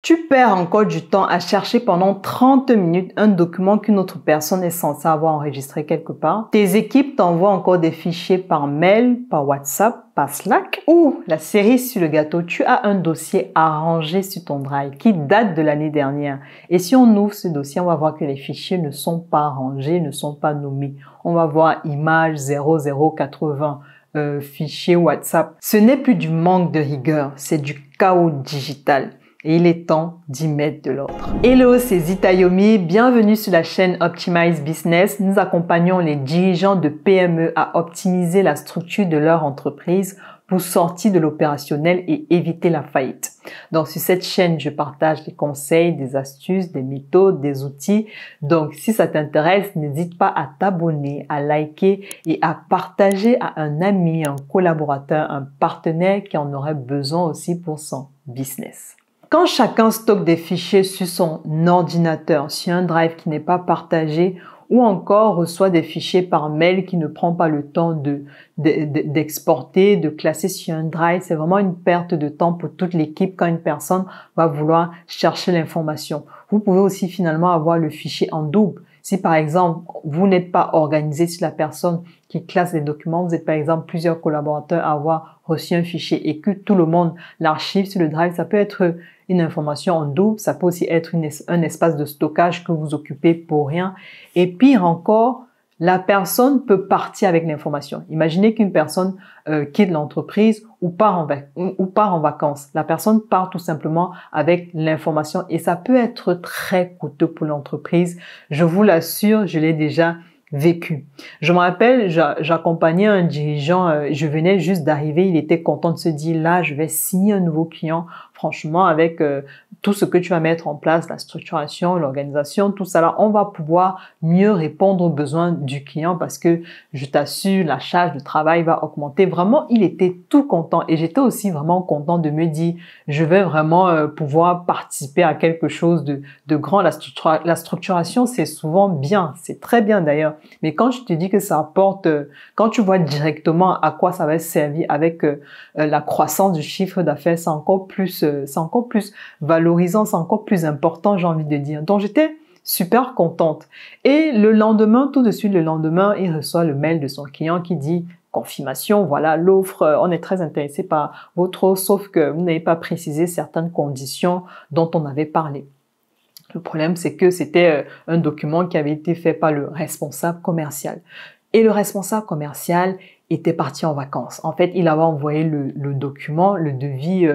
Tu perds encore du temps à chercher pendant 30 minutes un document qu'une autre personne est censée avoir enregistré quelque part. Tes équipes t'envoient encore des fichiers par mail, par WhatsApp, par Slack. Ou la cerise sur le gâteau, tu as un dossier arrangé sur ton Drive qui date de l'année dernière. Et si on ouvre ce dossier, on va voir que les fichiers ne sont pas rangés, ne sont pas nommés. On va voir image 0080. Fichier WhatsApp. Ce n'est plus du manque de rigueur, c'est du chaos digital. Et il est temps d'y mettre de l'ordre. Hello, c'est Zita Yomi. Bienvenue sur la chaîne Optimize Business. Nous accompagnons les dirigeants de PME à optimiser la structure de leur entreprise pour sortir de l'opérationnel et éviter la faillite. Donc, sur cette chaîne, je partage des conseils, des astuces, des méthodes, des outils. Donc, si ça t'intéresse, n'hésite pas à t'abonner, à liker et à partager à un ami, un collaborateur, un partenaire qui en aurait besoin aussi pour son business. Quand chacun stocke des fichiers sur son ordinateur, sur un drive qui n'est pas partagé, ou encore reçoit des fichiers par mail qui ne prend pas le temps d'exporter, de classer sur un drive, c'est vraiment une perte de temps pour toute l'équipe quand une personne va vouloir chercher l'information. Vous pouvez aussi finalement avoir le fichier en double. Si par exemple, vous n'êtes pas organisé sur la personne qui classe les documents, vous êtes par exemple plusieurs collaborateurs à avoir reçu un fichier et que tout le monde l'archive sur le drive, ça peut être une information en double, ça peut aussi être un espace de stockage que vous occupez pour rien. Et pire encore, la personne peut partir avec l'information. Imaginez qu'une personne quitte l'entreprise ou part en vacances. La personne part tout simplement avec l'information et ça peut être très coûteux pour l'entreprise. Je vous l'assure, je l'ai déjà vécu. Je me rappelle, j'accompagnais un dirigeant, je venais juste d'arriver, il était content de se dire là, je vais signer un nouveau client. Franchement, avec tout ce que tu vas mettre en place, la structuration, l'organisation, tout ça là, on va pouvoir mieux répondre aux besoins du client parce que je t'assure, la charge de travail va augmenter. Vraiment, il était tout content et j'étais aussi vraiment content de me dire, je vais vraiment pouvoir participer à quelque chose de grand. La structuration, c'est souvent bien, c'est très bien d'ailleurs. Mais quand je te dis que ça apporte, quand tu vois directement à quoi ça va servir avec la croissance du chiffre d'affaires, c'est encore plus valorisant, c'est encore plus important, j'ai envie de dire. Donc, j'étais super contente. Et le lendemain, tout de suite, le lendemain, il reçoit le mail de son client qui dit confirmation, voilà l'offre, on est très intéressé par votre offre, sauf que vous n'avez pas précisé certaines conditions dont on avait parlé. Le problème, c'est que c'était un document qui avait été fait par le responsable commercial. Et le responsable commercial était parti en vacances. En fait, il avait envoyé le document, le devis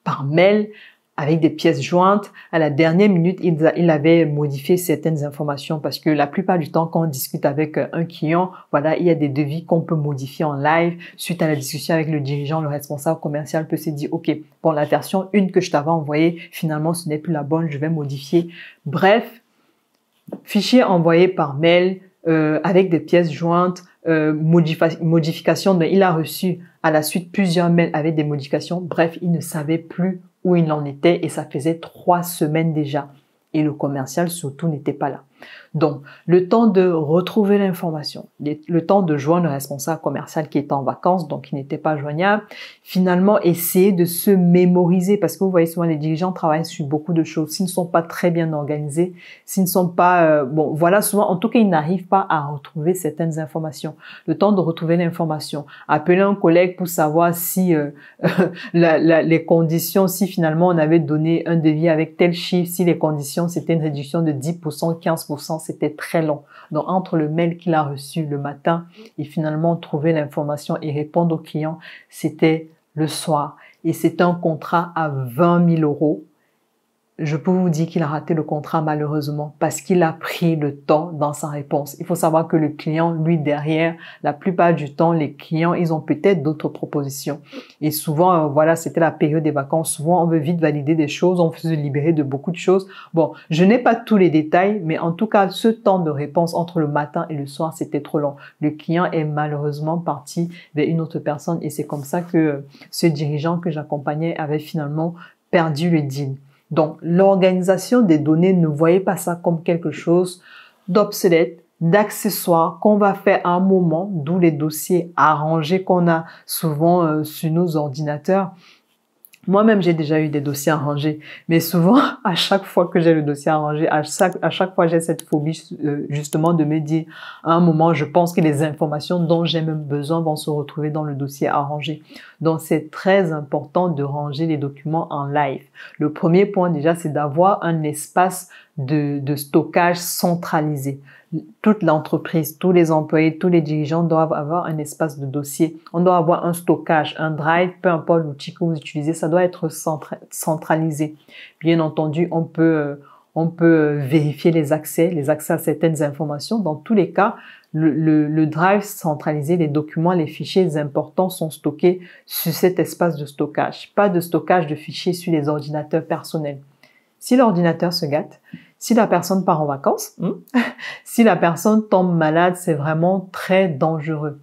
par mail avec des pièces jointes. À la dernière minute, il avait modifié certaines informations parce que la plupart du temps, quand on discute avec un client, voilà, il y a des devis qu'on peut modifier en live. Suite à la discussion avec le dirigeant, le responsable commercial peut se dire, OK, bon, la version 1 que je t'avais envoyée, finalement, ce n'est plus la bonne, je vais modifier. Bref, fichier envoyé par mail, avec des pièces jointes, modification. Il a reçu à la suite plusieurs mails avec des modifications. Bref, il ne savait plus où il en était et ça faisait 3 semaines déjà. Et le commercial surtout n'était pas là. Donc, le temps de retrouver l'information, le temps de joindre le responsable commercial qui était en vacances, donc qui n'était pas joignable, finalement essayer de se mémoriser parce que vous voyez souvent les dirigeants travaillent sur beaucoup de choses. S'ils ne sont pas très bien organisés, s'ils ne sont pas, bon, voilà, souvent, en tout cas, ils n'arrivent pas à retrouver certaines informations. Le temps de retrouver l'information, appeler un collègue pour savoir si les conditions, si finalement on avait donné un devis avec tel chiffre, si les conditions c'était une réduction de 10%, 15%, c'était très long. Donc, entre le mail qu'il a reçu le matin et finalement trouver l'information et répondre au client, c'était le soir. Et c'est un contrat à 20 000 euros. Je peux vous dire qu'il a raté le contrat malheureusement parce qu'il a pris le temps dans sa réponse. Il faut savoir que le client, lui, derrière, la plupart du temps, les clients, ils ont peut-être d'autres propositions. Et souvent, voilà, c'était la période des vacances. Souvent, on veut vite valider des choses, on veut se libérer de beaucoup de choses. Bon, je n'ai pas tous les détails, mais en tout cas, ce temps de réponse entre le matin et le soir, c'était trop long. Le client est malheureusement parti vers une autre personne et c'est comme ça que ce dirigeant que j'accompagnais avait finalement perdu le deal. Donc, l'organisation des données, ne voyez pas ça comme quelque chose d'obsolète, d'accessoire qu'on va faire à un moment, d'où les dossiers arrangés qu'on a souvent sur nos ordinateurs. Moi-même, j'ai déjà eu des dossiers à ranger, mais souvent, à chaque fois que j'ai le dossier à ranger, à chaque fois, j'ai cette phobie justement de me dire, à un moment, je pense que les informations dont j'ai même besoin vont se retrouver dans le dossier à ranger. Donc, c'est très important de ranger les documents en live. Le premier point déjà, c'est d'avoir un espace de stockage centralisé. Toute l'entreprise, tous les employés, tous les dirigeants doivent avoir un espace de dossier. On doit avoir un stockage, un drive, peu importe l'outil que vous utilisez, ça doit être centralisé. Bien entendu, on peut vérifier les accès à certaines informations. Dans tous les cas, le drive centralisé, les documents, les fichiers importants sont stockés sur cet espace de stockage. Pas de stockage de fichiers sur les ordinateurs personnels. Si l'ordinateur se gâte, si la personne part en vacances, si la personne tombe malade, c'est vraiment très dangereux.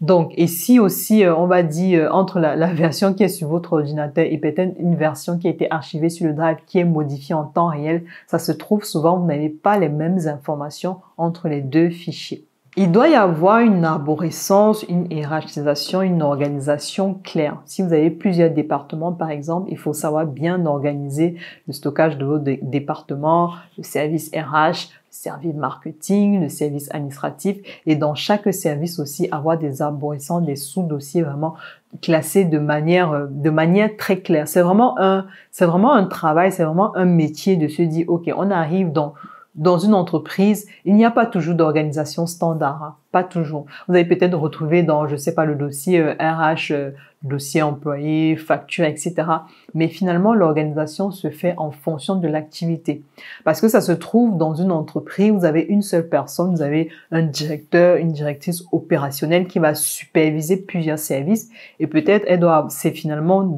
Donc, et si aussi, on va dire, entre la version qui est sur votre ordinateur et peut-être une version qui a été archivée sur le drive qui est modifiée en temps réel, ça se trouve souvent, vous n'avez pas les mêmes informations entre les deux fichiers. Il doit y avoir une arborescence, une hiérarchisation, une organisation claire. Si vous avez plusieurs départements, par exemple, il faut savoir bien organiser le stockage de vos départements, le service RH, le service marketing, le service administratif, et dans chaque service aussi avoir des arborescences, des sous-dossiers vraiment classés de manière très claire. C'est vraiment un travail, c'est vraiment un métier de se dire, OK, on arrive dans une entreprise, il n'y a pas toujours d'organisation standard, hein, pas toujours. Vous allez peut-être retrouver dans, je sais pas, le dossier RH, dossier employé, facture, etc. Mais finalement, l'organisation se fait en fonction de l'activité. Parce que ça se trouve dans une entreprise, vous avez une seule personne, vous avez un directeur, une directrice opérationnelle qui va superviser plusieurs services et peut-être c'est finalement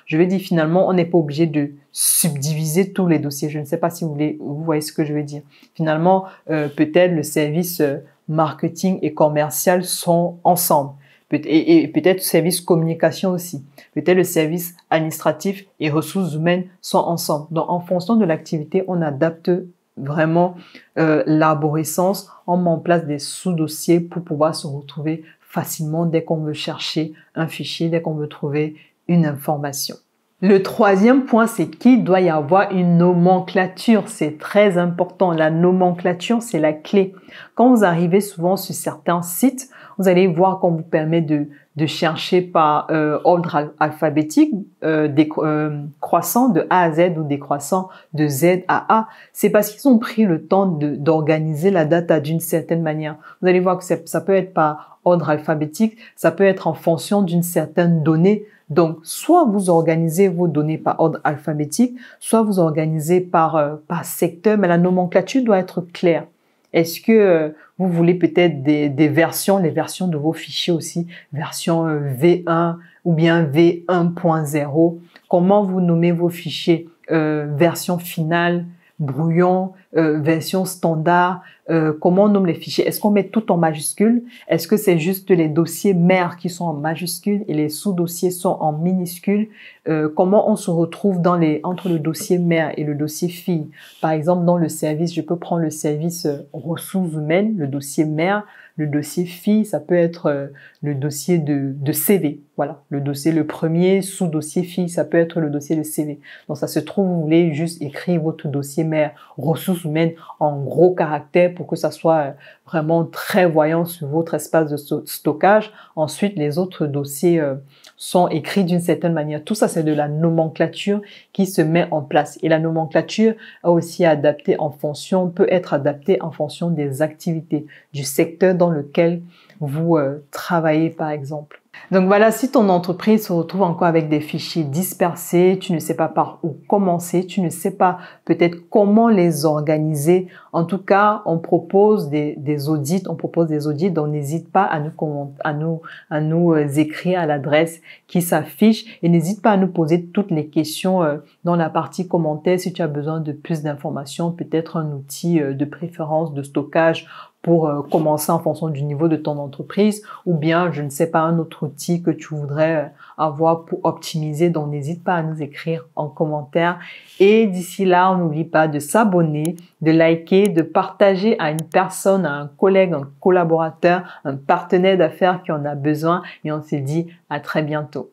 je vais dire finalement, on n'est pas obligé de subdiviser tous les dossiers. Je ne sais pas si vous voyez ce que je veux dire. Finalement, peut-être le service marketing et commercial sont ensemble. Et peut-être service communication aussi. Peut-être le service administratif et ressources humaines sont ensemble. Donc, en fonction de l'activité, on adapte vraiment l'arborescence. On met en place des sous-dossiers pour pouvoir se retrouver facilement dès qu'on veut chercher un fichier, dès qu'on veut trouver une information. Le troisième point, c'est qu'il doit y avoir une nomenclature. C'est très important. La nomenclature, c'est la clé. Quand vous arrivez souvent sur certains sites, vous allez voir qu'on vous permet de chercher par ordre alphabétique, décroissant de A à Z ou décroissant de Z à A. C'est parce qu'ils ont pris le temps d'organiser la data d'une certaine manière. Vous allez voir que ça peut être par ordre alphabétique, ça peut être en fonction d'une certaine donnée. Donc, soit vous organisez vos données par ordre alphabétique, soit vous organisez par secteur, mais la nomenclature doit être claire. Est-ce que vous voulez peut-être des versions, les versions de vos fichiers aussi, version V1 ou bien V1.0? Comment vous nommez vos fichiers? Version finale, brouillon, version standard, comment on nomme les fichiers? Est-ce qu'on met tout en majuscule? Est-ce que c'est juste les dossiers mères qui sont en majuscule et les sous-dossiers sont en minuscule? Comment on se retrouve entre le dossier mère et le dossier fille? Par exemple, dans le service, je peux prendre le service ressources humaines, le dossier mère. Le dossier fille, ça peut être le dossier de CV. Voilà, le premier sous-dossier fille, ça peut être le dossier de CV. Donc, ça se trouve, vous voulez juste écrire votre dossier mère ressources humaines en gros caractères pour que ça soit vraiment très voyant sur votre espace de stockage. Ensuite, les autres dossiers sont écrits d'une certaine manière. Tout ça, c'est de la nomenclature qui se met en place. Et la nomenclature peut être adaptée en fonction des activités, du secteur dans lequel vous travaillez, par exemple. Donc voilà, si ton entreprise se retrouve encore avec des fichiers dispersés, tu ne sais pas par où commencer, tu ne sais pas peut-être comment les organiser. En tout cas, on propose des audits, donc n'hésite pas à nous écrire à l'adresse qui s'affiche et n'hésite pas à nous poser toutes les questions dans la partie commentaires si tu as besoin de plus d'informations, peut-être un outil de préférence de stockage pour commencer en fonction du niveau de ton entreprise ou bien, je ne sais pas, un autre outil que tu voudrais avoir pour optimiser. Donc, n'hésite pas à nous écrire en commentaire. Et d'ici là, on n'oublie pas de s'abonner, de liker, de partager à une personne, à un collègue, un collaborateur, un partenaire d'affaires qui en a besoin. Et on se dit à très bientôt.